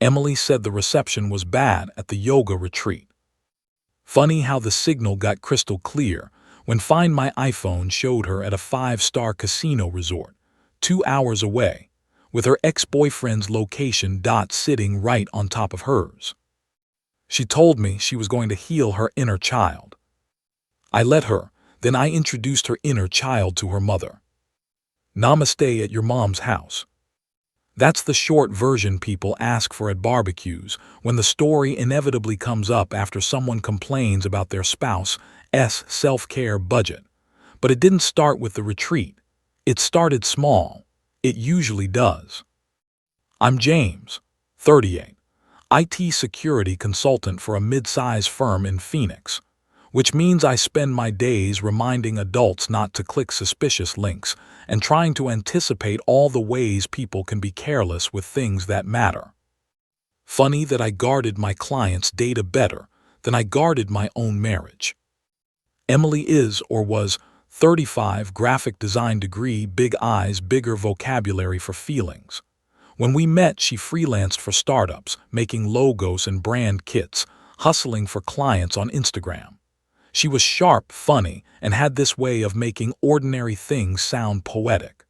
Emily said the reception was bad at the yoga retreat. Funny how the signal got crystal clear when Find My iPhone showed her at a 5-star casino resort, 2 hours away, with her ex-boyfriend's location dot sitting right on top of hers. She told me she was going to heal her inner child. I let her, then I introduced her inner child to her mother. Namaste at your mom's house. That's the short version people ask for at barbecues when the story inevitably comes up after someone complains about their spouse's self-care budget. But it didn't start with the retreat. It started small. It usually does. I'm James, 38, IT security consultant for a mid-size firm in Phoenix, which means I spend my days reminding adults not to click suspicious links and trying to anticipate all the ways people can be careless with things that matter. Funny that I guarded my clients' data better than I guarded my own marriage. Emily is, or was, 35, graphic design degree, big eyes, bigger vocabulary for feelings. When we met, she freelanced for startups, making logos and brand kits, hustling for clients on Instagram. She was sharp, funny, and had this way of making ordinary things sound poetic.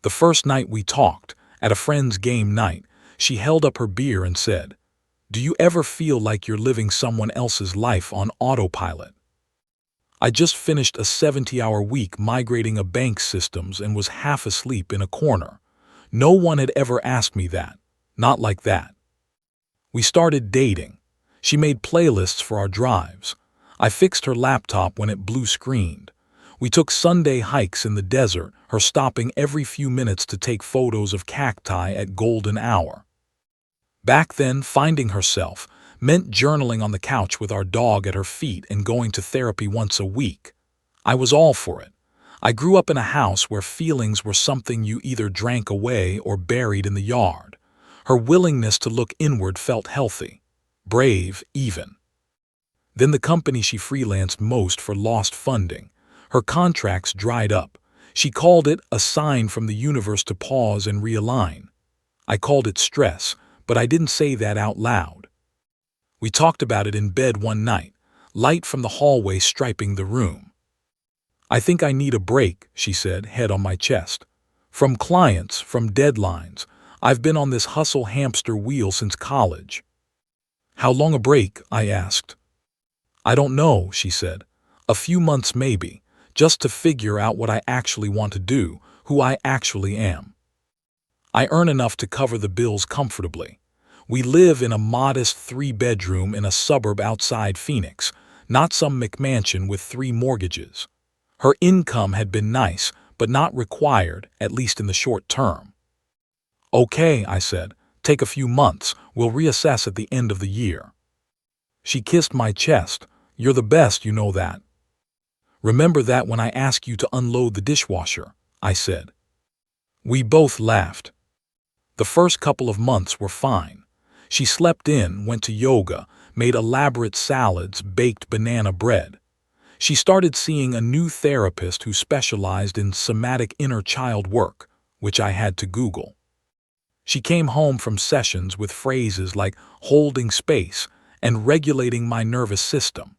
The first night we talked, at a friend's game night, she held up her beer and said, "Do you ever feel like you're living someone else's life on autopilot?" I just finished a 70-hour week migrating a bank's systems and was half asleep in a corner. No one had ever asked me that. Not like that. We started dating. She made playlists for our drives. I fixed her laptop when it blue-screened. We took Sunday hikes in the desert, her stopping every few minutes to take photos of cacti at golden hour. Back then, finding herself meant journaling on the couch with our dog at her feet and going to therapy once a week. I was all for it. I grew up in a house where feelings were something you either drank away or buried in the yard. Her willingness to look inward felt healthy, brave even. Then the company she freelanced most for lost funding. Her contracts dried up. She called it a sign from the universe to pause and realign. I called it stress, but I didn't say that out loud. We talked about it in bed one night, light from the hallway striping the room. "I think I need a break," she said, head on my chest. "From clients, from deadlines. I've been on this hustle hamster wheel since college." "How long a break?" I asked. "I don't know," she said. "A few months maybe, just to figure out what I actually want to do, who I actually am. I earn enough to cover the bills comfortably. We live in a modest 3-bedroom in a suburb outside Phoenix, not some McMansion with 3 mortgages. Her income had been nice, but not required, at least in the short term." "Okay," I said, "take a few months. We'll reassess at the end of the year." She kissed my chest. "You're the best, you know that." "Remember that when I ask you to unload the dishwasher," I said. We both laughed. The first couple of months were fine. She slept in, went to yoga, made elaborate salads, baked banana bread. She started seeing a new therapist who specialized in somatic inner child work, which I had to Google. She came home from sessions with phrases like holding space and regulating my nervous system.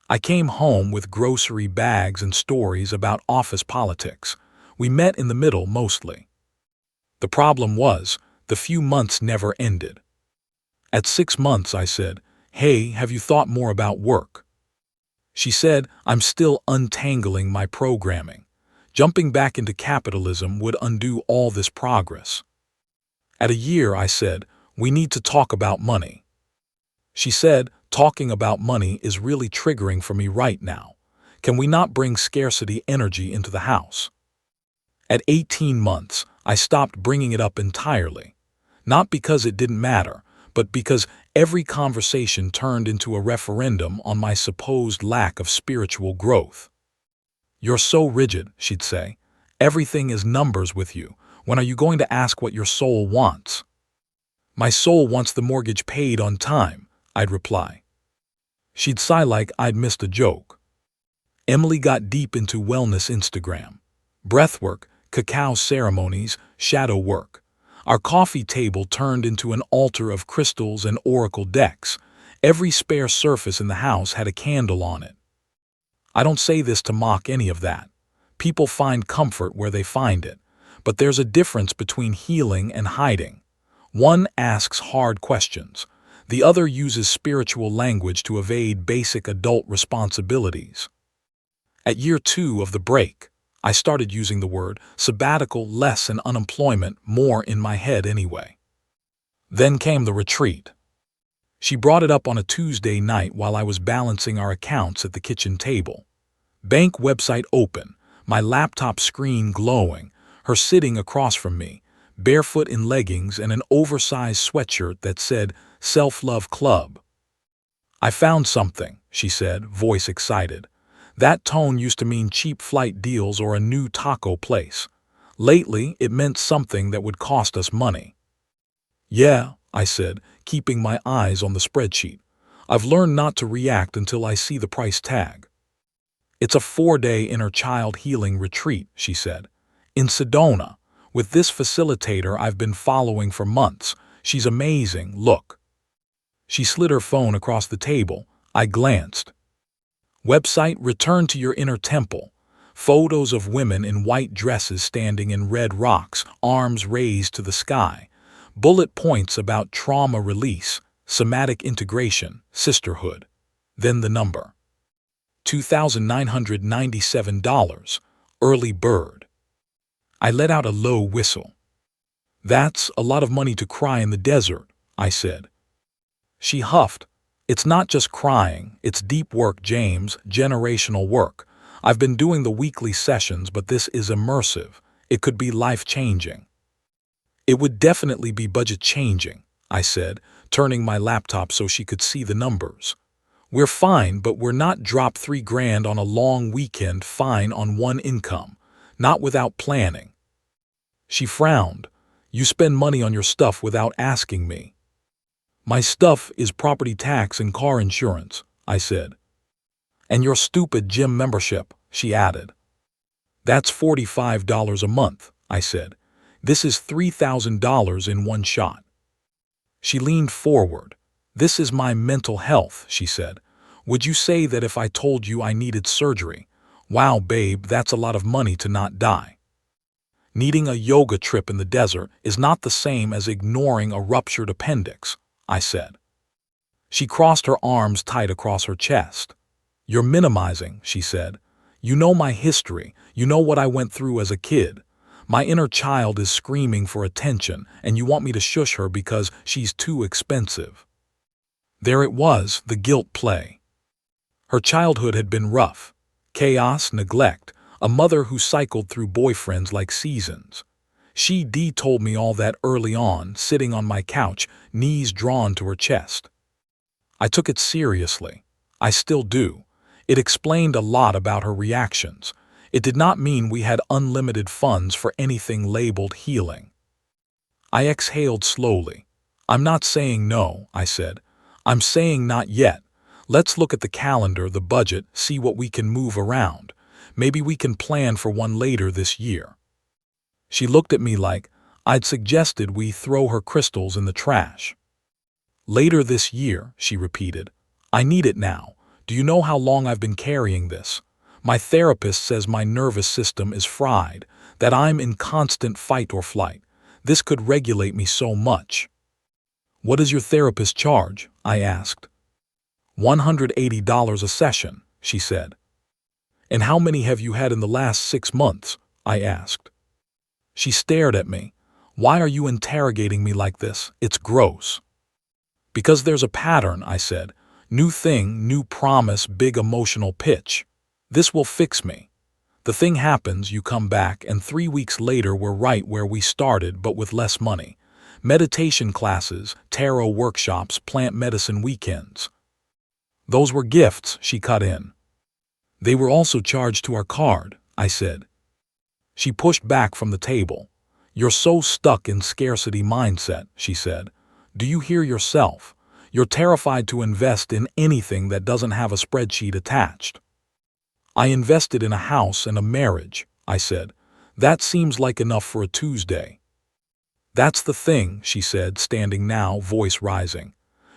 I came home with grocery bags and stories about office politics. We met in the middle mostly. The problem was, the few months never ended. At 6 months, I said, "Hey, have you thought more about work?" She said, "I'm still untangling my programming. Jumping back into capitalism would undo all this progress." At a year, I said, "We need to talk about money." She said, "Talking about money is really triggering for me right now. Can we not bring scarcity energy into the house?" At 18 months, I stopped bringing it up entirely. Not because it didn't matter, but because every conversation turned into a referendum on my supposed lack of spiritual growth. "You're so rigid," she'd say. "Everything is numbers with you. When are you going to ask what your soul wants?" "My soul wants the mortgage paid on time," I'd reply. She'd sigh like I'd missed a joke. Emily got deep into wellness Instagram. Breathwork, cacao ceremonies, shadow work. Our coffee table turned into an altar of crystals and oracle decks. Every spare surface in the house had a candle on it. I don't say this to mock any of that. People find comfort where they find it. But there's a difference between healing and hiding. One asks hard questions. The other uses spiritual language to evade basic adult responsibilities. At year 2 of the break, I started using the word sabbatical less and unemployment more in my head anyway. Then came the retreat. She brought it up on a Tuesday night while I was balancing our accounts at the kitchen table. Bank website open, my laptop screen glowing, her sitting across from me, barefoot in leggings and an oversized sweatshirt that said Self-Love Club. "I found something," she said, voice excited. That tone used to mean cheap flight deals or a new taco place. Lately, it meant something that would cost us money. "Yeah," I said, keeping my eyes on the spreadsheet. "I've learned not to react until I see the price tag." "It's a 4-day inner child healing retreat," she said. "In Sedona, with this facilitator I've been following for months. She's amazing, look." She slid her phone across the table. I glanced. Website, "Return to your inner temple." Photos of women in white dresses standing in red rocks, arms raised to the sky. Bullet points about trauma release, somatic integration, sisterhood. Then the number. $2,997, early bird. I let out a low whistle. "That's a lot of money to cry in the desert," I said. She huffed. "It's not just crying, it's deep work, James, generational work. I've been doing the weekly sessions, but this is immersive. It could be life-changing." "It would definitely be budget-changing," I said, turning my laptop so she could see the numbers. "We're fine, but we're not drop $3,000 on a long weekend fine on one income. Not without planning." She frowned. "You spend money on your stuff without asking me." "My stuff is property tax and car insurance," I said. "And your stupid gym membership," she added. "That's $45 a month," I said. "This is $3,000 in one shot." She leaned forward. "This is my mental health," she said. "Would you say that if I told you I needed surgery? Wow, babe, that's a lot of money to not die." "Needing a yoga trip in the desert is not the same as ignoring a ruptured appendix," I said. She crossed her arms tight across her chest. "You're minimizing," she said. "You know my history. You know what I went through as a kid. My inner child is screaming for attention, and you want me to shush her because she's too expensive." There it was, the guilt play. Her childhood had been rough. Chaos, neglect, a mother who cycled through boyfriends like seasons. She told me all that early on, sitting on my couch, knees drawn to her chest. I took it seriously. I still do. It explained a lot about her reactions. It did not mean we had unlimited funds for anything labeled healing. I exhaled slowly. "I'm not saying no," I said. "I'm saying not yet. Let's look at the calendar, the budget, see what we can move around. Maybe we can plan for one later this year." She looked at me like I'd suggested we throw her crystals in the trash. "Later this year," she repeated. "I need it now. Do you know how long I've been carrying this? My therapist says my nervous system is fried, that I'm in constant fight or flight. This could regulate me so much." "What does your therapist charge?" I asked. $180 a session, she said. "And how many have you had in the last 6 months?" I asked. She stared at me. "Why are you interrogating me like this? It's gross." "Because there's a pattern," I said. "New thing, new promise, big emotional pitch. This will fix me." The thing happens, you come back, and 3 weeks later we're right where we started, but with less money. Meditation classes, tarot workshops, plant medicine weekends. "Those were gifts," she cut in. "They were also charged to our card," I said. She pushed back from the table. "You're so stuck in scarcity mindset," she said. "Do you hear yourself? You're terrified to invest in anything that doesn't have a spreadsheet attached." "I invested in a house and a marriage," I said. "That seems like enough for a Tuesday." That's the thing, she said, standing now, voice rising.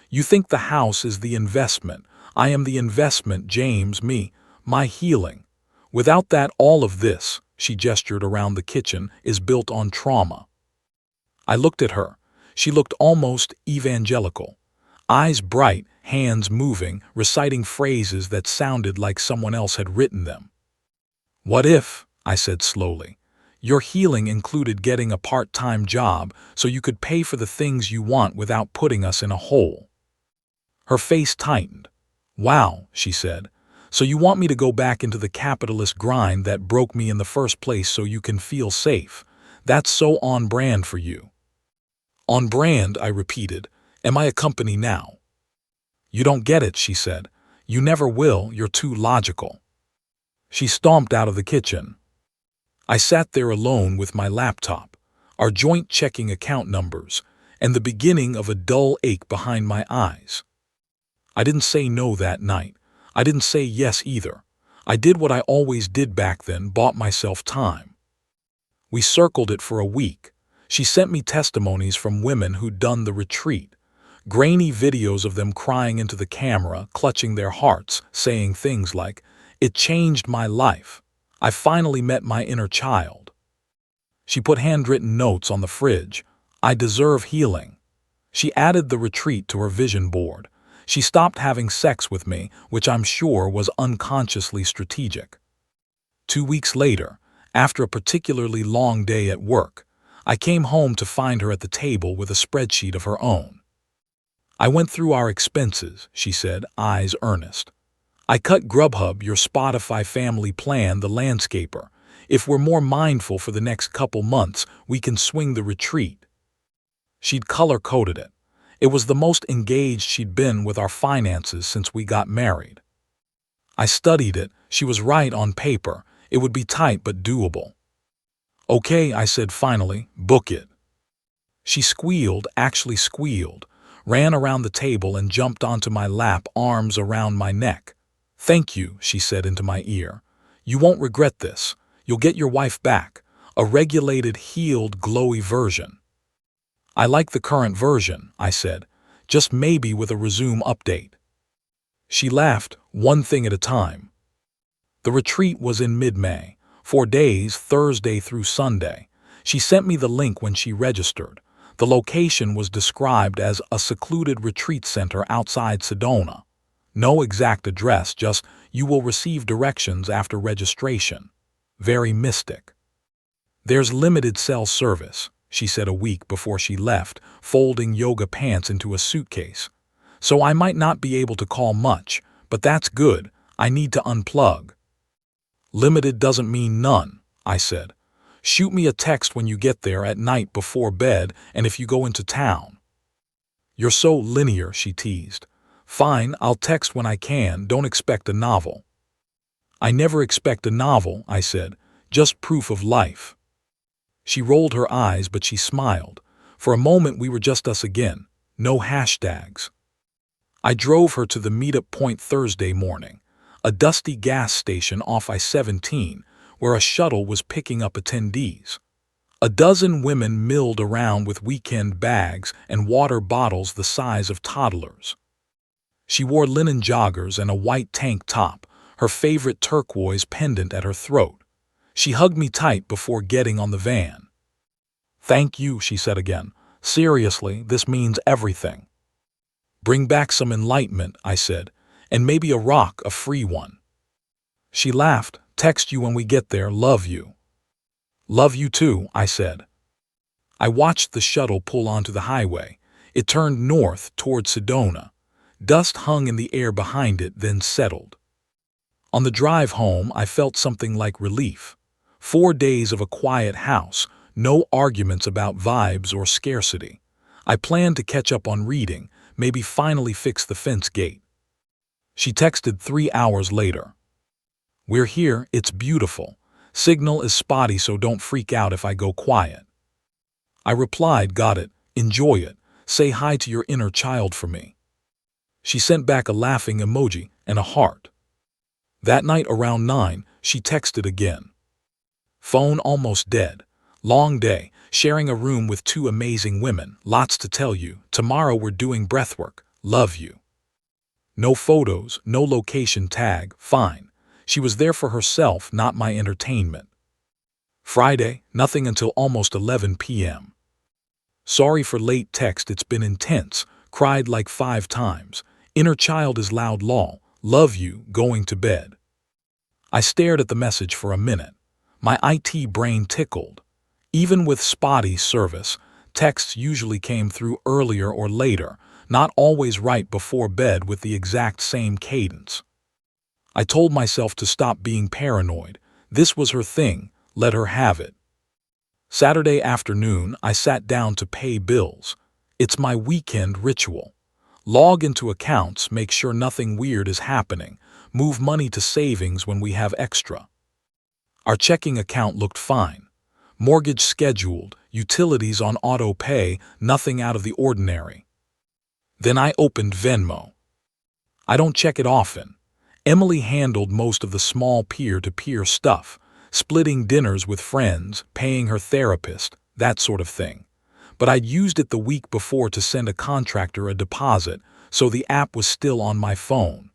You think the house is the investment. I am the investment, James, me, my healing. Without that, all of this, she gestured around the kitchen, is built on trauma. I looked at her. She looked almost evangelical. Eyes bright, hands moving, reciting phrases that sounded like someone else had written them. What if, I said slowly, your healing included getting a part-time job so you could pay for the things you want without putting us in a hole? Her face tightened. Wow, she said. So you want me to go back into the capitalist grind that broke me in the first place so you can feel safe? That's so on brand for you. On brand, I repeated. Am I a company now? You don't get it, she said. You never will, you're too logical. She stomped out of the kitchen. I sat there alone with my laptop, our joint checking account numbers, and the beginning of a dull ache behind my eyes. I didn't say no that night. I didn't say yes either. I did what I always did back then, bought myself time. We circled it for a week. She sent me testimonies from women who'd done the retreat, grainy videos of them crying into the camera, clutching their hearts, saying things like, "It changed my life. I finally met my inner child." She put handwritten notes on the fridge. I deserve healing. She added the retreat to her vision board. She stopped having sex with me, which I'm sure was unconsciously strategic. 2 weeks later, after a particularly long day at work, I came home to find her at the table with a spreadsheet of her own. I went through our expenses, she said, eyes earnest. I cut Grubhub, your Spotify family plan, the landscaper. If we're more mindful for the next couple months, we can swing the retreat. She'd color-coded it. It was the most engaged she'd been with our finances since we got married. I studied it. She was right on paper. It would be tight but doable. Okay, I said finally, book it. She squealed, actually squealed, ran around the table and jumped onto my lap, arms around my neck. Thank you, she said into my ear. You won't regret this. You'll get your wife back, a regulated, healed, glowy version. I like the current version, I said, just maybe with a resume update. She laughed, one thing at a time. The retreat was in mid-May, 4 days, Thursday through Sunday. She sent me the link when she registered. The location was described as a secluded retreat center outside Sedona. No exact address, just you will receive directions after registration. Very mystic. There's limited cell service, she said a week before she left, folding yoga pants into a suitcase. So I might not be able to call much, but that's good. I need to unplug. Limited doesn't mean none, I said. Shoot me a text when you get there at night before bed and if you go into town. You're so linear, she teased. Fine, I'll text when I can, don't expect a novel. I never expect a novel, I said, just proof of life. She rolled her eyes, but she smiled. For a moment we were just us again, no hashtags. I drove her to the meetup point Thursday morning, a dusty gas station off I-17, where a shuttle was picking up attendees. A dozen women milled around with weekend bags and water bottles the size of toddlers. She wore linen joggers and a white tank top, her favorite turquoise pendant at her throat. She hugged me tight before getting on the van. Thank you, she said again. Seriously, this means everything. Bring back some enlightenment, I said, and maybe a rock, a free one. She laughed. Text you when we get there, love you. Love you too, I said. I watched the shuttle pull onto the highway. It turned north toward Sedona. Dust hung in the air behind it, then settled. On the drive home, I felt something like relief. 4 days of a quiet house, no arguments about vibes or scarcity. I planned to catch up on reading, maybe finally fix the fence gate. She texted 3 hours later. We're here, it's beautiful. Signal is spotty, so don't freak out if I go quiet. I replied, got it, enjoy it, say hi to your inner child for me. She sent back a laughing emoji and a heart. That night around 9, she texted again. Phone almost dead. Long day. Sharing a room with two amazing women, lots to tell you. Tomorrow we're doing breathwork. Love you. No photos, no location tag, fine. She was there for herself, not my entertainment. Friday, nothing until almost 11 p.m. Sorry for late text, it's been intense. Cried like 5 times. Inner child is loud lol. Love you, going to bed. I stared at the message for a minute. My IT brain tickled. Even with spotty service, texts usually came through earlier or later, not always right before bed with the exact same cadence. I told myself to stop being paranoid. This was her thing, let her have it. Saturday afternoon, I sat down to pay bills. It's my weekend ritual. Log into accounts, make sure nothing weird is happening, move money to savings when we have extra. Our checking account looked fine. Mortgage scheduled, utilities on auto pay, nothing out of the ordinary. Then I opened Venmo. I don't check it often. Emily handled most of the small peer-to-peer stuff, splitting dinners with friends, paying her therapist, that sort of thing. But I'd used it the week before to send a contractor a deposit, so the app was still on my phone.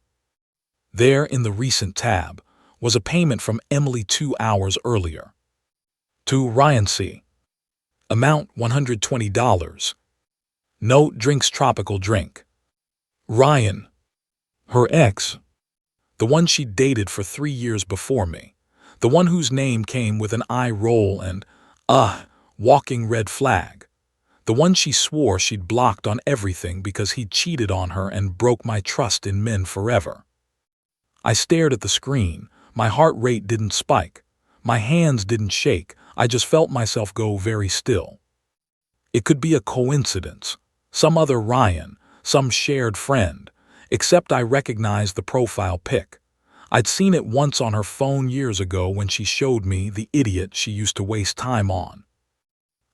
There, in the recent tab, was a payment from Emily 2 hours earlier. To Ryan C. Amount $120. Note, drinks tropical drink. Ryan. Her ex. The one she'd dated for 3 years before me. The one whose name came with an eye roll and, walking red flag. The one she swore she'd blocked on everything because he'd cheated on her and broke my trust in men forever. I stared at the screen. My heart rate didn't spike. My hands didn't shake. I just felt myself go very still. It could be a coincidence. Some other Ryan, some shared friend, except I recognized the profile pic. I'd seen it once on her phone years ago when she showed me the idiot she used to waste time on.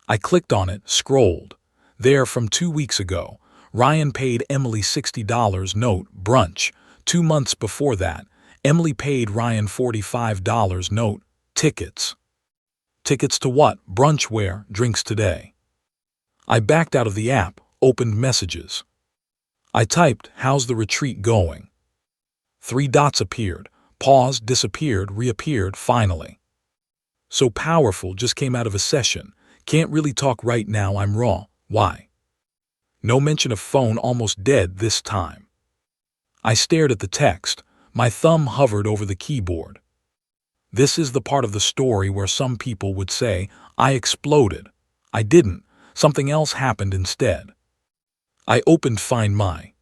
I clicked on it, scrolled. There, from 2 weeks ago, Ryan paid Emily $60 note, brunch. 2 months before that, Emily paid Ryan $45 note, tickets. Tickets to what? Brunch where? Drinks today. I backed out of the app, opened messages. I typed, how's the retreat going? 3 dots appeared, paused, disappeared, reappeared, finally. So powerful, just came out of a session. Can't really talk right now, I'm raw. Why? No mention of phone, almost dead this time. I stared at the text. My thumb hovered over the keyboard. This is the part of the story where some people would say, I exploded. I didn't. Something else happened instead. I opened Find My.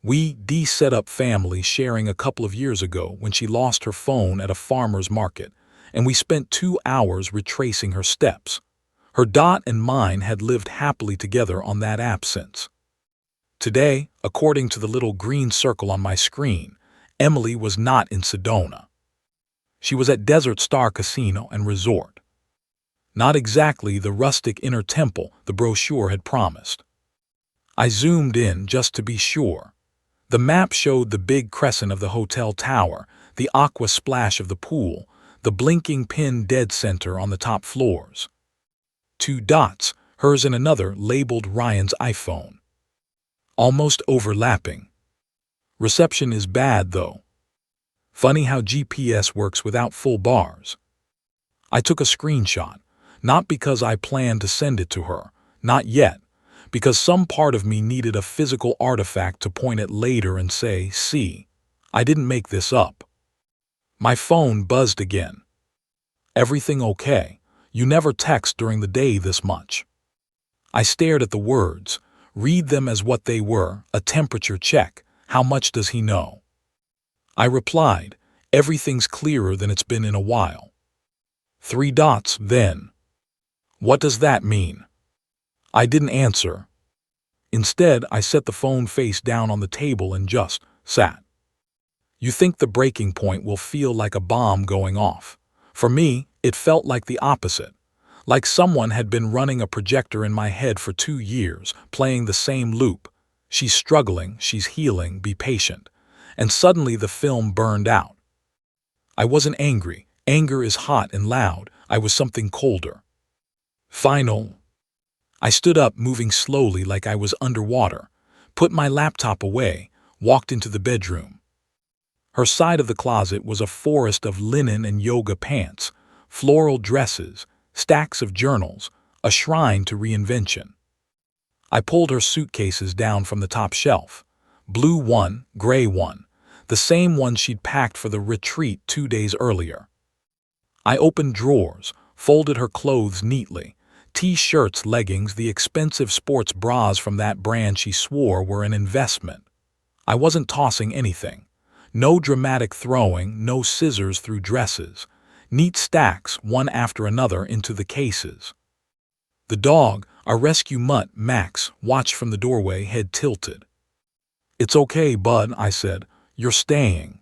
We set up family sharing a couple of years ago when she lost her phone at a farmer's market, and we spent 2 hours retracing her steps. Her dot and mine had lived happily together on that app since. Today, according to the little green circle on my screen, Emily was not in Sedona. She was at Desert Star Casino and Resort. Not exactly the rustic inner temple the brochure had promised. I zoomed in just to be sure. The map showed the big crescent of the hotel tower, the aqua splash of the pool, the blinking pin dead center on the top floors. 2 dots, hers and another labeled Ryan's iPhone. Almost overlapping. Reception is bad though. Funny how GPS works without full bars. I took a screenshot, not because I planned to send it to her, not yet, because some part of me needed a physical artifact to point at later and say, see, I didn't make this up. My phone buzzed again. Everything okay? You never text during the day this much. I stared at the words, read them as what they were, a temperature check. How much does he know? I replied, everything's clearer than it's been in a while. 3 dots, then. What does that mean? I didn't answer. Instead, I set the phone face down on the table and just sat. You think the breaking point will feel like a bomb going off. For me, it felt like the opposite. Like someone had been running a projector in my head for 2 years, playing the same loop. She's struggling, she's healing, be patient. And suddenly the film burned out. I wasn't angry. Anger is hot and loud. I was something colder. Final. I stood up, moving slowly like I was underwater, put my laptop away, walked into the bedroom. Her side of the closet was a forest of linen and yoga pants, floral dresses, stacks of journals, a shrine to reinvention. I pulled her suitcases down from the top shelf. Blue one, gray one, the same one she'd packed for the retreat 2 days earlier. I opened drawers, folded her clothes neatly. T-shirts, leggings, the expensive sports bras from that brand she swore were an investment. I wasn't tossing anything. No dramatic throwing, no scissors through dresses. Neat stacks, one after another, into the cases. The dog, our rescue mutt, Max, watched from the doorway, head tilted. "It's okay, bud," I said. "You're staying."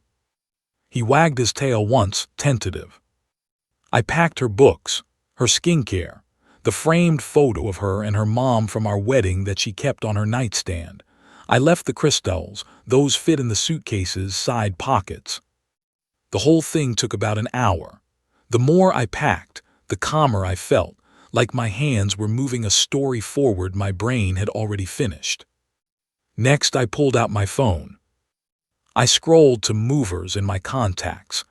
He wagged his tail once, tentative. I packed her books, her skincare, the framed photo of her and her mom from our wedding that she kept on her nightstand. I left the crystals, those fit in the suitcase's side pockets. The whole thing took about an hour. The more I packed, the calmer I felt, like my hands were moving a story forward my brain had already finished. Next, I pulled out my phone. I scrolled to movers in my contacts.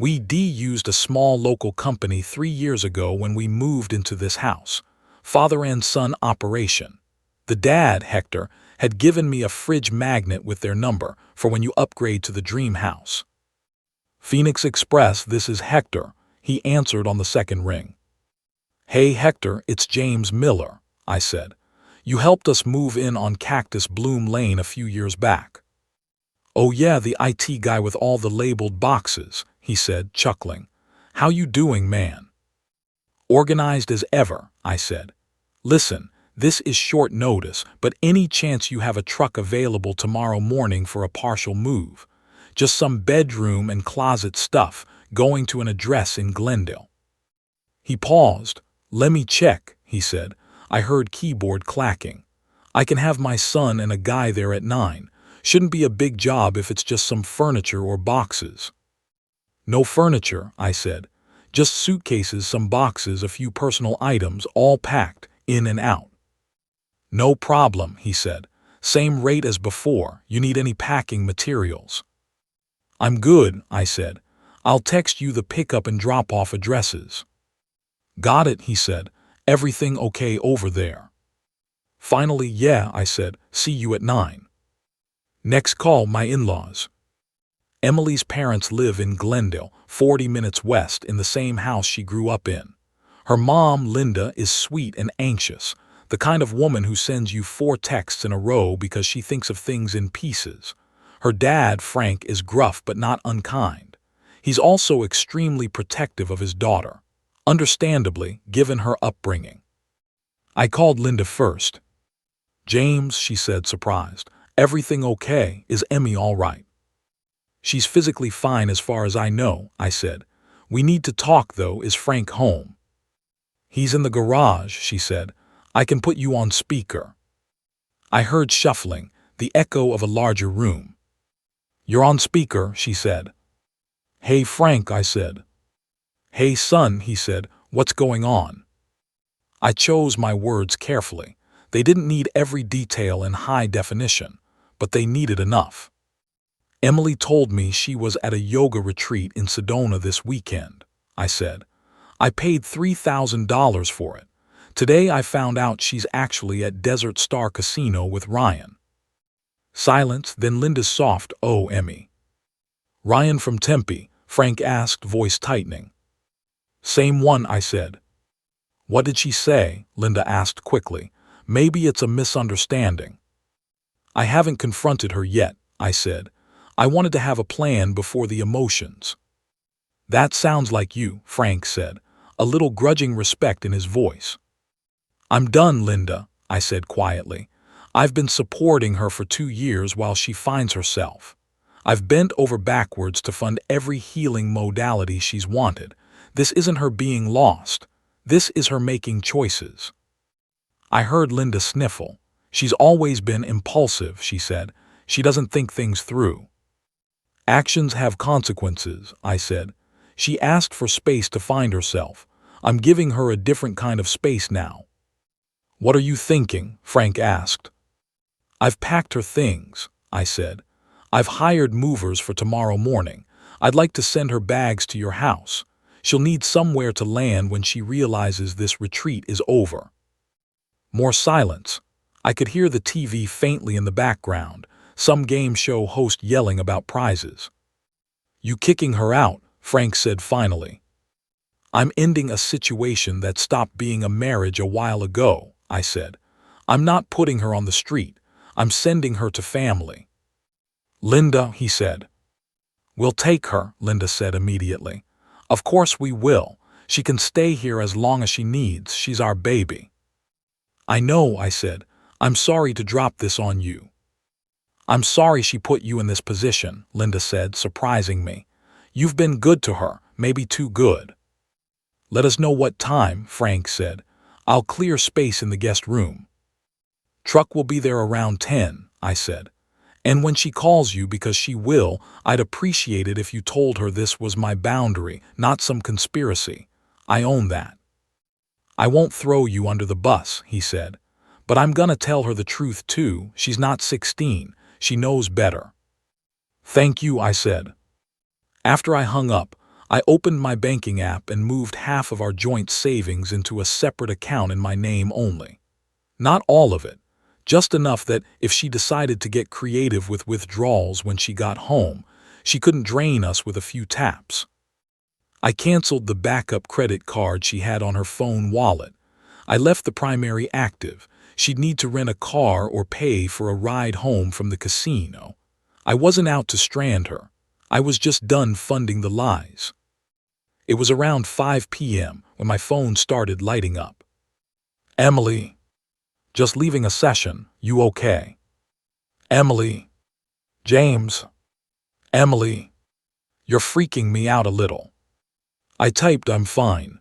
We used a small local company 3 years ago when we moved into this house. Father and son operation. The dad, Hector, had given me a fridge magnet with their number for when you upgrade to the dream house. "Phoenix Express, this is Hector," he answered on the second ring. "Hey Hector, it's James Miller," I said. "You helped us move in on Cactus Bloom Lane a few years back." "Oh yeah, the IT guy with all the labeled boxes," he said, chuckling. "How you doing, man?" "Organized as ever," I said. "Listen, this is short notice, but any chance you have a truck available tomorrow morning for a partial move? Just some bedroom and closet stuff, going to an address in Glendale." He paused. "Let me check," he said. I heard keyboard clacking. "I can have my son and a guy there at 9. Shouldn't be a big job if it's just some furniture or boxes." "No furniture," I said. "Just suitcases, some boxes, a few personal items, all packed, in and out." "No problem," he said. "Same rate as before. You need any packing materials?" "I'm good," I said. "I'll text you the pickup and drop-off addresses." "Got it," he said. "Everything okay over there?" "Finally, yeah," I said. "See you at 9. Next call, my in-laws. Emily's parents live in Glendale, 40 minutes west, in the same house she grew up in. Her mom, Linda, is sweet and anxious, the kind of woman who sends you 4 texts in a row because she thinks of things in pieces. Her dad, Frank, is gruff but not unkind. He's also extremely protective of his daughter, understandably, given her upbringing. I called Linda first. "James," she said, surprised. "Everything okay? Is Emmy all right?" "She's physically fine as far as I know," I said. "We need to talk, though. Is Frank home?" "He's in the garage," she said. "I can put you on speaker." I heard shuffling, the echo of a larger room. "You're on speaker," she said. "Hey, Frank," I said. "Hey, son," he said. "What's going on?" I chose my words carefully. They didn't need every detail in high definition, but they needed enough. "Emily told me she was at a yoga retreat in Sedona this weekend," I said. "I paid $3,000 for it. Today I found out she's actually at Desert Star Casino with Ryan." Silence, then Linda's soft, "Oh, Emmy." "Ryan from Tempe?" Frank asked, voice tightening. "Same one," I said. "What did she say?" Linda asked quickly. "Maybe it's a misunderstanding." "I haven't confronted her yet," I said. "I wanted to have a plan before the emotions." "That sounds like you," Frank said, a little grudging respect in his voice. "I'm done, Linda," I said quietly. "I've been supporting her for 2 years while she finds herself. I've bent over backwards to fund every healing modality she's wanted. This isn't her being lost. This is her making choices." I heard Linda sniffle. "She's always been impulsive," she said. "She doesn't think things through." "Actions have consequences," I said. "She asked for space to find herself. I'm giving her a different kind of space now. What are you thinking? Frank asked. I've packed her things, I said. I've hired movers for tomorrow morning. I'd like to send her bags to your house. She'll need somewhere to land when she realizes this retreat is over. More silence. I could hear the TV faintly in the background, some game show host yelling about prizes. You kicking her out, Frank said finally. I'm ending a situation that stopped being a marriage a while ago, I said. I'm not putting her on the street. I'm sending her to family. Linda, he said. We'll take her, Linda said immediately. Of course we will. She can stay here as long as she needs. She's our baby. I know, I said. I'm sorry to drop this on you. I'm sorry she put you in this position, Linda said, surprising me. You've been good to her, maybe too good. Let us know what time, Frank said. I'll clear space in the guest room. Truck will be there around 10, I said. And when she calls you, because she will, I'd appreciate it if you told her this was my boundary, not some conspiracy. I own that. I won't throw you under the bus, he said. But I'm gonna tell her the truth too. She's not 16. She knows better. Thank you, I said. After I hung up, I opened my banking app and moved half of our joint savings into a separate account in my name only. Not all of it, just enough that if she decided to get creative with withdrawals when she got home, she couldn't drain us with a few taps. I canceled the backup credit card she had on her phone wallet. I left the primary active. She'd need to rent a car or pay for a ride home from the casino. I wasn't out to strand her. I was just done funding the lies. It was around 5 p.m. when my phone started lighting up. Emily. Just leaving a session. You okay? Emily. James. Emily. You're freaking me out a little. I typed I'm fine.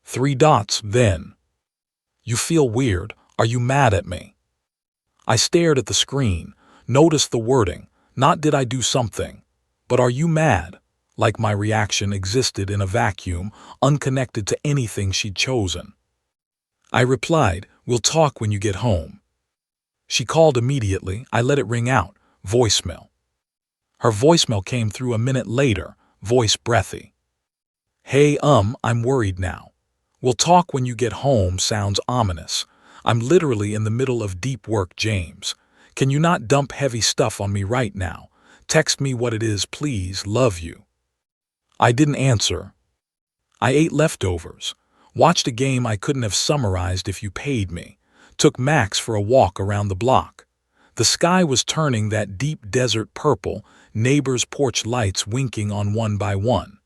3 dots, then. You feel weird. Are you mad at me? I stared at the screen, noticed the wording. Not did I do something, but are you mad? Like my reaction existed in a vacuum, unconnected to anything she'd chosen. I replied, we'll talk when you get home. She called immediately. I let it ring out. Voicemail. Her voicemail came through a minute later, voice breathy. Hey, I'm worried now. We'll talk when you get home sounds ominous. I'm literally in the middle of deep work, James. Can you not dump heavy stuff on me right now? Text me what it is, please. Love you. I didn't answer. I ate leftovers, watched a game I couldn't have summarized if you paid me, took Max for a walk around the block. The sky was turning that deep desert purple, neighbors' porch lights winking on one by one.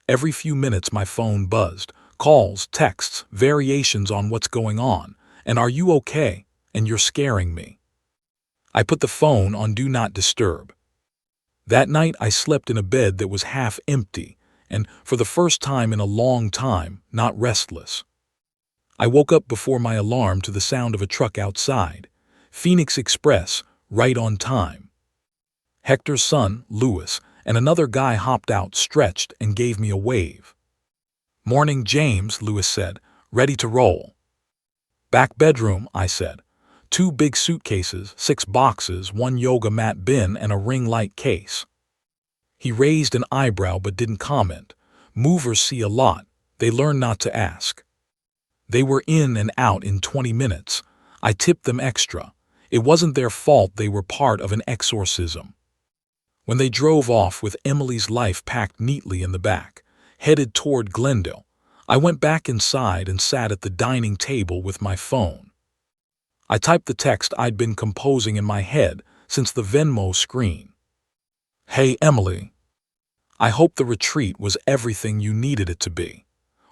Every few minutes my phone buzzed, calls, texts, variations on what's going on, and are you okay, and you're scaring me. I put the phone on Do Not Disturb. That night I slept in a bed that was half empty, and for the first time in a long time, not restless. I woke up before my alarm to the sound of a truck outside. Phoenix Express, right on time. Hector's son, Louis, and another guy hopped out, stretched, and gave me a wave. Morning, James, Louis said, ready to roll. Back bedroom, I said. 2 big suitcases, 6 boxes, 1 yoga mat bin, and a ring light case. He raised an eyebrow but didn't comment. Movers see a lot. They learn not to ask. They were in and out in 20 minutes. I tipped them extra. It wasn't their fault, they were part of an exorcism. When they drove off with Emily's life packed neatly in the back, headed toward Glendale, I went back inside and sat at the dining table with my phone. I typed the text I'd been composing in my head since the Venmo screen. Hey, Emily. I hope the retreat was everything you needed it to be.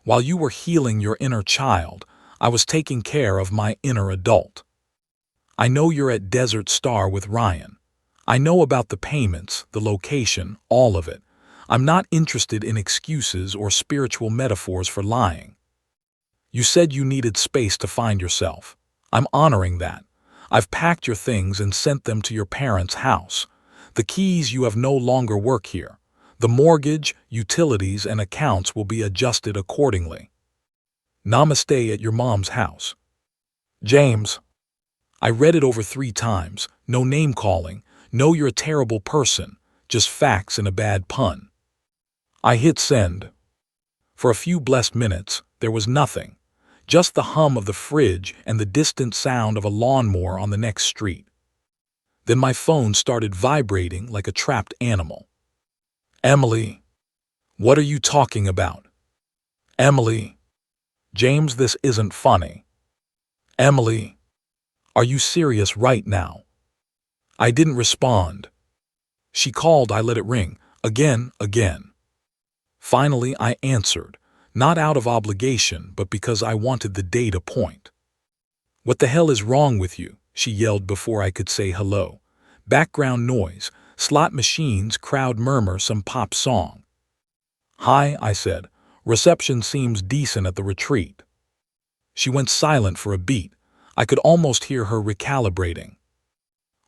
While you were healing your inner child, I was taking care of my inner adult. I know you're at Desert Star with Ryan. I know about the payments, the location, all of it. I'm not interested in excuses or spiritual metaphors for lying. You said you needed space to find yourself. I'm honoring that. I've packed your things and sent them to your parents' house. The keys, you have no longer work here. The mortgage, utilities, and accounts will be adjusted accordingly. Namaste at your mom's house. James. I read it over 3 times. No name calling. No, you're a terrible person. Just facts and a bad pun. I hit send. For a few blessed minutes, there was nothing. Just the hum of the fridge and the distant sound of a lawnmower on the next street. Then my phone started vibrating like a trapped animal. Emily. What are you talking about? Emily. James, this isn't funny. Emily. Are you serious right now? I didn't respond. She called, I let it ring. Again. Finally, I answered, not out of obligation, but because I wanted the data point. What the hell is wrong with you? She yelled before I could say hello. Background noise, slot machines, crowd murmur, some pop song. Hi, I said. Reception seems decent at the retreat. She went silent for a beat. I could almost hear her recalibrating.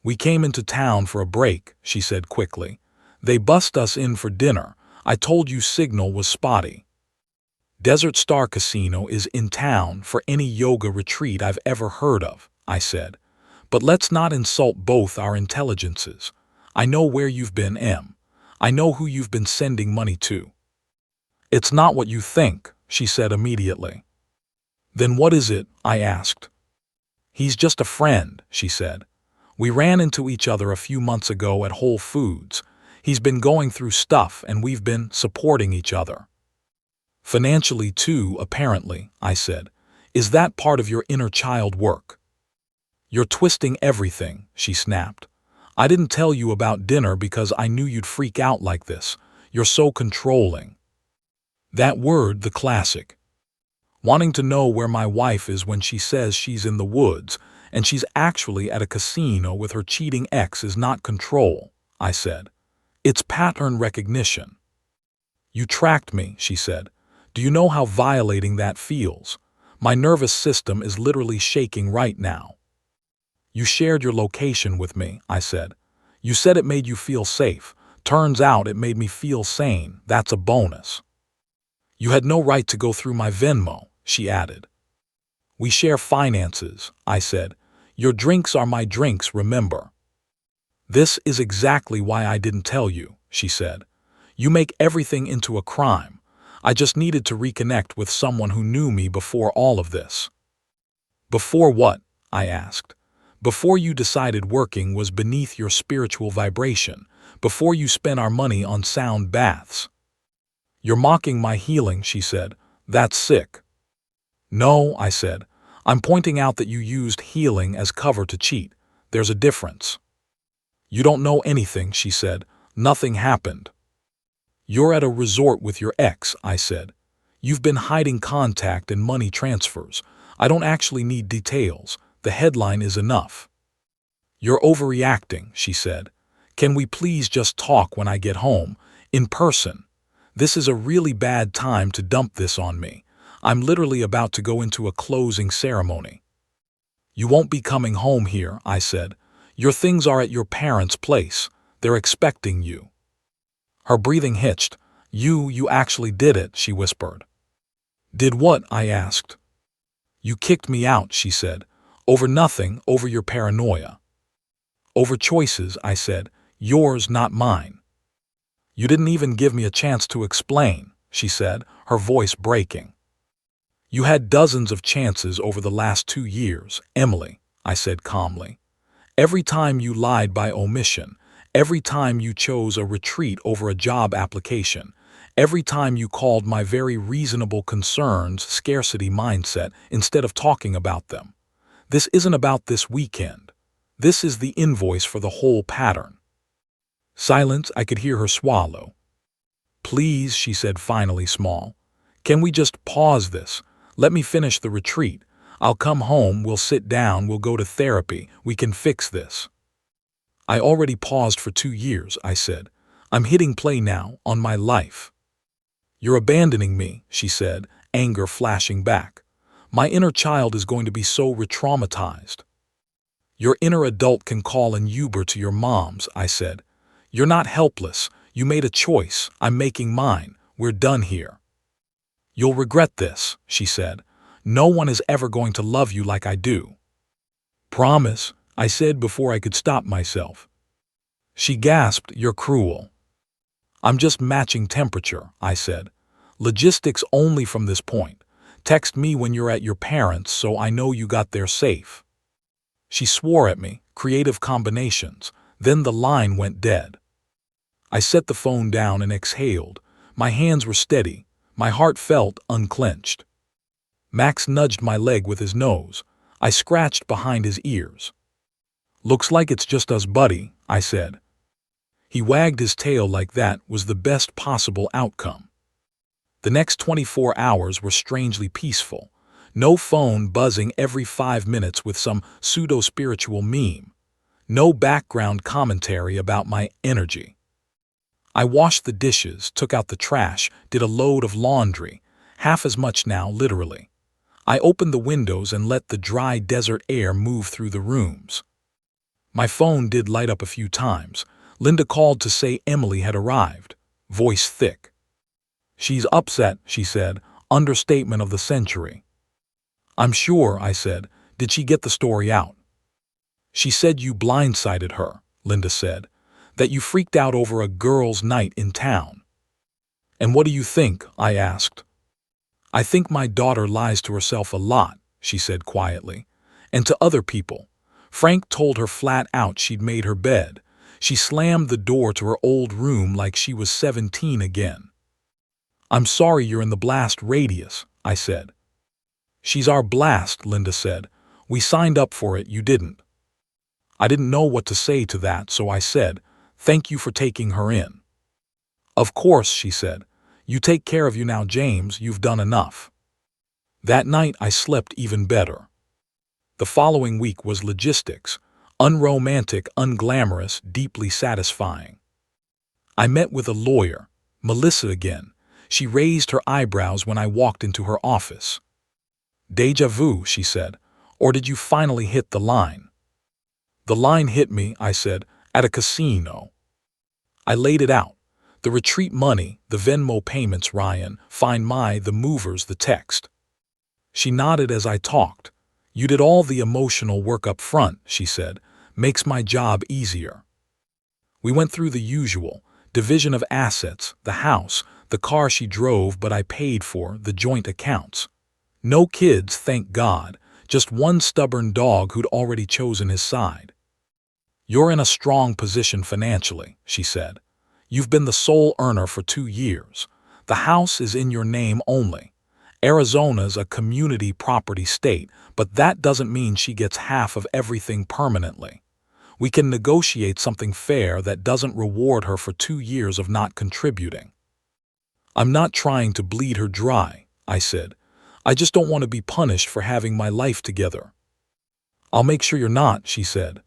We came into town for a break, she said quickly. They bussed us in for dinner. I told you signal was spotty. Desert Star Casino is in town for any yoga retreat I've ever heard of, I said. But let's not insult both our intelligences. I know where you've been, Em. I know who you've been sending money to. It's not what you think, she said immediately. Then what is it? I asked. He's just a friend, she said. We ran into each other a few months ago at Whole Foods. He's been going through stuff and we've been supporting each other. Financially too, apparently, I said. Is that part of your inner child work? You're twisting everything, she snapped. I didn't tell you about dinner because I knew you'd freak out like this. You're so controlling. That word, the classic. Wanting to know where my wife is when she says she's in the woods and she's actually at a casino with her cheating ex is not control, I said. It's pattern recognition. You tracked me, she said. Do you know how violating that feels? My nervous system is literally shaking right now. You shared your location with me, I said. You said it made you feel safe. Turns out it made me feel sane. That's a bonus. You had no right to go through my Venmo, she added. We share finances, I said. Your drinks are my drinks, remember. This is exactly why I didn't tell you, she said. You make everything into a crime. I just needed to reconnect with someone who knew me before all of this. Before what? I asked. Before you decided working was beneath your spiritual vibration, before you spent our money on sound baths. You're mocking my healing, she said. That's sick. No, I said. I'm pointing out that you used healing as cover to cheat. There's a difference. You don't know anything, she said. Nothing happened. You're at a resort with your ex, I said. You've been hiding contact and money transfers. I don't actually need details. The headline is enough. You're overreacting, she said. Can we please just talk when I get home, in person? This is a really bad time to dump this on me. I'm literally about to go into a closing ceremony. You won't be coming home here, I said. Your things are at your parents' place. They're expecting you. Her breathing hitched. You actually did it, she whispered. Did what? I asked. You kicked me out, she said. Over nothing, over your paranoia. Over choices, I said. Yours, not mine. You didn't even give me a chance to explain, she said, her voice breaking. You had dozens of chances over the last 2 years, Emily, I said calmly. Every time you lied by omission, every time you chose a retreat over a job application, every time you called my very reasonable concerns scarcity mindset instead of talking about them. This isn't about this weekend. This is the invoice for the whole pattern. Silence, I could hear her swallow. Please, she said finally small. Can we just pause this? Let me finish the retreat. I'll come home, we'll sit down, we'll go to therapy, we can fix this. I already paused for 2 years, I said. I'm hitting play now, on my life. You're abandoning me, she said, anger flashing back. My inner child is going to be so re-traumatized. Your inner adult can call an Uber to your mom's, I said. You're not helpless, You made a choice. I'm making mine. We're done here. You'll regret this, she said. No one is ever going to love you like I do. Promise, I said before I could stop myself. She gasped, you're cruel. I'm just matching temperature, I said. Logistics only from this point. Text me when you're at your parents' so I know you got there safe. She swore at me, creative combinations. Then the line went dead. I set the phone down and exhaled. My hands were steady. My heart felt unclenched. Max nudged my leg with his nose. I scratched behind his ears. Looks like it's just us, buddy, I said. He wagged his tail like that was the best possible outcome. The next 24 hours were strangely peaceful. No phone buzzing every 5 minutes with some pseudo-spiritual meme. No background commentary about my energy. I washed the dishes, took out the trash, did a load of laundry, half as much now, literally. I opened the windows and let the dry desert air move through the rooms. My phone did light up a few times. Linda called to say Emily had arrived, voice thick. She's upset, she said, understatement of the century. I'm sure, I said. Did she get the story out? She said you blindsided her, Linda said, that you freaked out over a girls' night in town. And what do you think? I asked. I think my daughter lies to herself a lot, she said quietly, and to other people. Frank told her flat out she'd made her bed. She slammed the door to her old room like she was 17 again. I'm sorry you're in the blast radius, I said. She's our blast, Linda said. We signed up for it, you didn't. I didn't know what to say to that, so I said, thank you for taking her in. Of course, she said. You take care of you now, James, you've done enough. That night I slept even better. The following week was logistics, unromantic, unglamorous, deeply satisfying. I met with a lawyer, Melissa again. She raised her eyebrows when I walked into her office. Deja vu, she said, or did you finally hit the line? The line hit me, I said, at a casino. I laid it out. The retreat money, the Venmo payments, Ryan, Find My, the movers, the text. She nodded as I talked. You did all the emotional work up front, she said. Makes my job easier. We went through the usual, division of assets, the house, the car she drove but I paid for, the joint accounts. No kids, thank God, just one stubborn dog who'd already chosen his side. You're in a strong position financially, she said. You've been the sole earner for 2 years. The house is in your name only. Arizona's a community property state, but that doesn't mean she gets half of everything permanently. We can negotiate something fair that doesn't reward her for 2 years of not contributing. I'm not trying to bleed her dry, I said. I just don't want to be punished for having my life together. I'll make sure you're not, she said.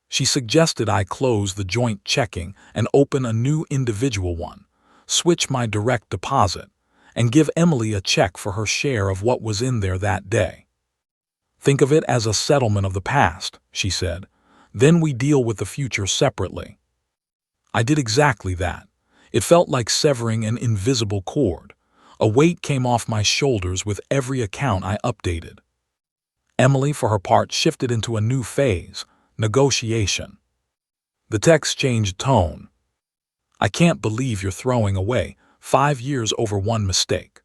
She suggested I close the joint checking and open a new individual one, switch my direct deposit, and give Emily a check for her share of what was in there that day. Think of it as a settlement of the past, she said. Then we deal with the future separately. I did exactly that. It felt like severing an invisible cord. A weight came off my shoulders with every account I updated. Emily, for her part, shifted into a new phase, negotiation. The text changed tone. I can't believe you're throwing away 5 years over one mistake.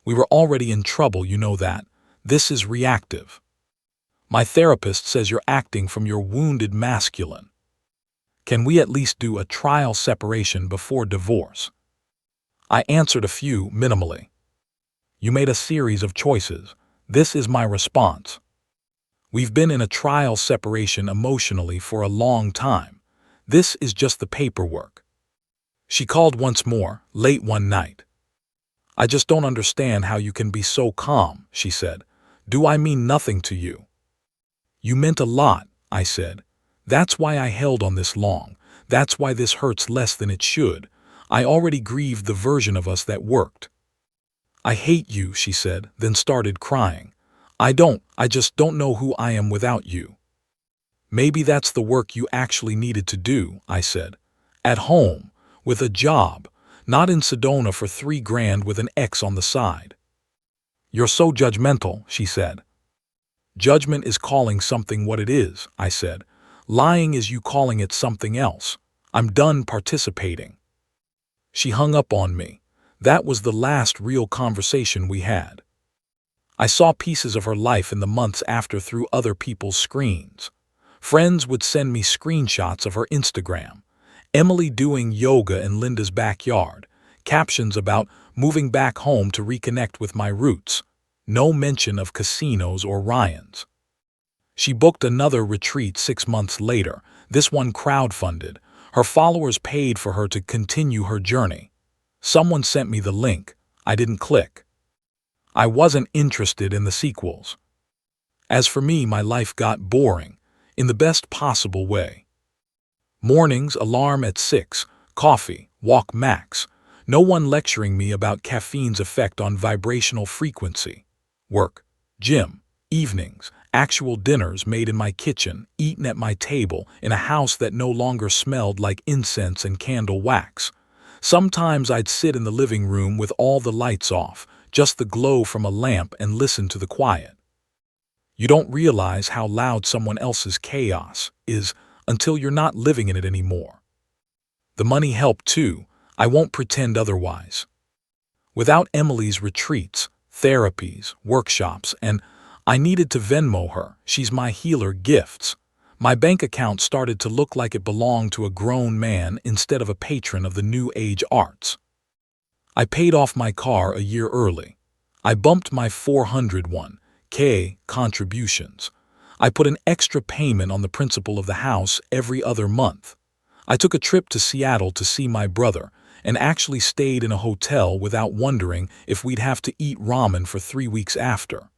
We were already in trouble, you know that. This is reactive. My therapist says you're acting from your wounded masculine. Can we at least do a trial separation before divorce? I answered a few minimally. You made a series of choices. This is my response. We've been in a trial separation emotionally for a long time. This is just the paperwork. She called once more, late one night. I just don't understand how you can be so calm, she said. Do I mean nothing to you? You meant a lot, I said. That's why I held on this long. That's why this hurts less than it should. I already grieved the version of us that worked. I hate you, she said, then started crying. I just don't know who I am without you. Maybe that's the work you actually needed to do, I said. At home, with a job, not in Sedona for 3 grand with an X on the side. "You're so judgmental," she said. "Judgment is calling something what it is," I said. "Lying is you calling it something else. I'm done participating." She hung up on me. That was the last real conversation we had. I saw pieces of her life in the months after through other people's screens. Friends would send me screenshots of her Instagram. Emily doing yoga in Linda's backyard. Captions about moving back home to reconnect with my roots. No mention of casinos or Ryans. She booked another retreat 6 months later, this one crowdfunded. Her followers paid for her to continue her journey. Someone sent me the link. I didn't click. I wasn't interested in the sequels. As for me, my life got boring, in the best possible way. Mornings, alarm at 6, coffee, walk max. No one lecturing me about caffeine's effect on vibrational frequency. Work, gym, evenings, actual dinners made in my kitchen, eaten at my table, in a house that no longer smelled like incense and candle wax. Sometimes I'd sit in the living room with all the lights off, just the glow from a lamp, and listen to the quiet. You don't realize how loud someone else's chaos is until you're not living in it anymore. The money helped too. I won't pretend otherwise. Without Emily's retreats, therapies, workshops, and I needed to Venmo her, she's my healer, gifts, my bank account started to look like it belonged to a grown man instead of a patron of the New Age arts. I paid off my car a year early. I bumped my 401k contributions. I put an extra payment on the principal of the house every other month. I took a trip to Seattle to see my brother and actually stayed in a hotel without wondering if we'd have to eat ramen for 3 weeks after.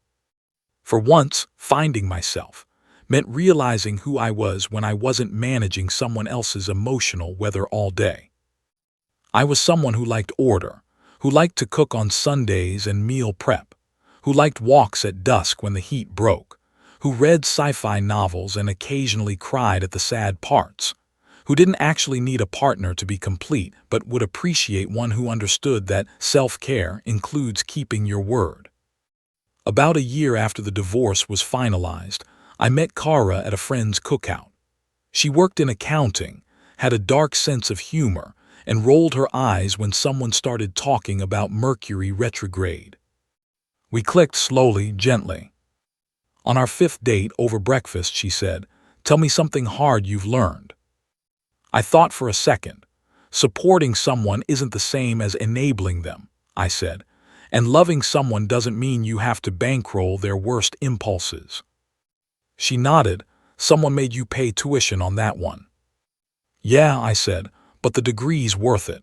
For once, finding myself meant realizing who I was when I wasn't managing someone else's emotional weather all day. I was someone who liked order, who liked to cook on Sundays and meal prep, who liked walks at dusk when the heat broke, who read sci-fi novels and occasionally cried at the sad parts, who didn't actually need a partner to be complete but would appreciate one who understood that self-care includes keeping your word. About a year after the divorce was finalized, I met Kara at a friend's cookout. She worked in accounting, had a dark sense of humor, and rolled her eyes when someone started talking about Mercury retrograde. We clicked slowly, gently. On our 5th date over breakfast, she said, "Tell me something hard you've learned." I thought for a second. Supporting someone isn't the same as enabling them, I said, and loving someone doesn't mean you have to bankroll their worst impulses. She nodded. "Someone made you pay tuition on that one." "Yeah," I said, "but the degree's worth it."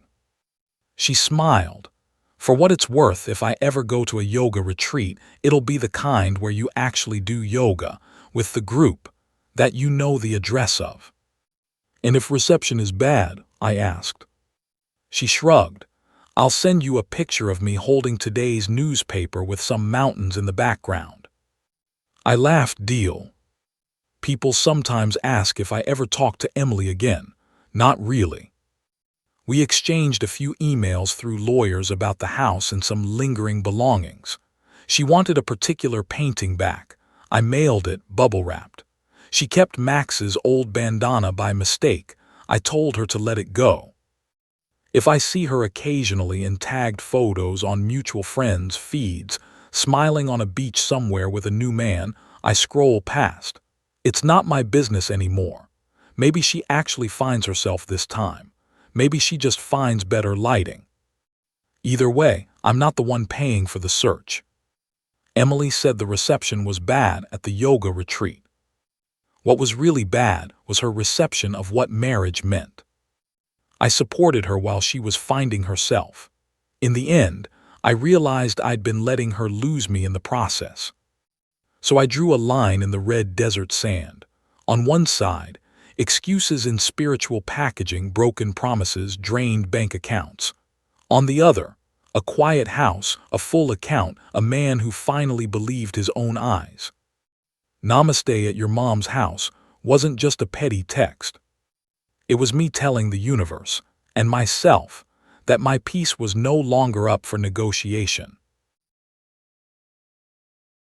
She smiled. "For what it's worth, if I ever go to a yoga retreat, it'll be the kind where you actually do yoga, with the group, that you know the address of." "And if reception is bad?" I asked. She shrugged. "I'll send you a picture of me holding today's newspaper with some mountains in the background." I laughed. Deal. People sometimes ask if I ever talk to Emily again. Not really. We exchanged a few emails through lawyers about the house and some lingering belongings. She wanted a particular painting back. I mailed it, bubble-wrapped. She kept Max's old bandana by mistake. I told her to let it go. If I see her occasionally in tagged photos on mutual friends' feeds, smiling on a beach somewhere with a new man, I scroll past. It's not my business anymore. Maybe she actually finds herself this time. Maybe she just finds better lighting. Either way, I'm not the one paying for the search. Emily said the reception was bad at the yoga retreat. What was really bad was her reception of what marriage meant. I supported her while she was finding herself. In the end, I realized I'd been letting her lose me in the process. So I drew a line in the red desert sand. On one side, excuses in spiritual packaging, broken promises, drained bank accounts. On the other, a quiet house, a full account, a man who finally believed his own eyes. "Namaste at your mom's house" wasn't just a petty text. It was me telling the universe, and myself that my peace was no longer up for negotiation.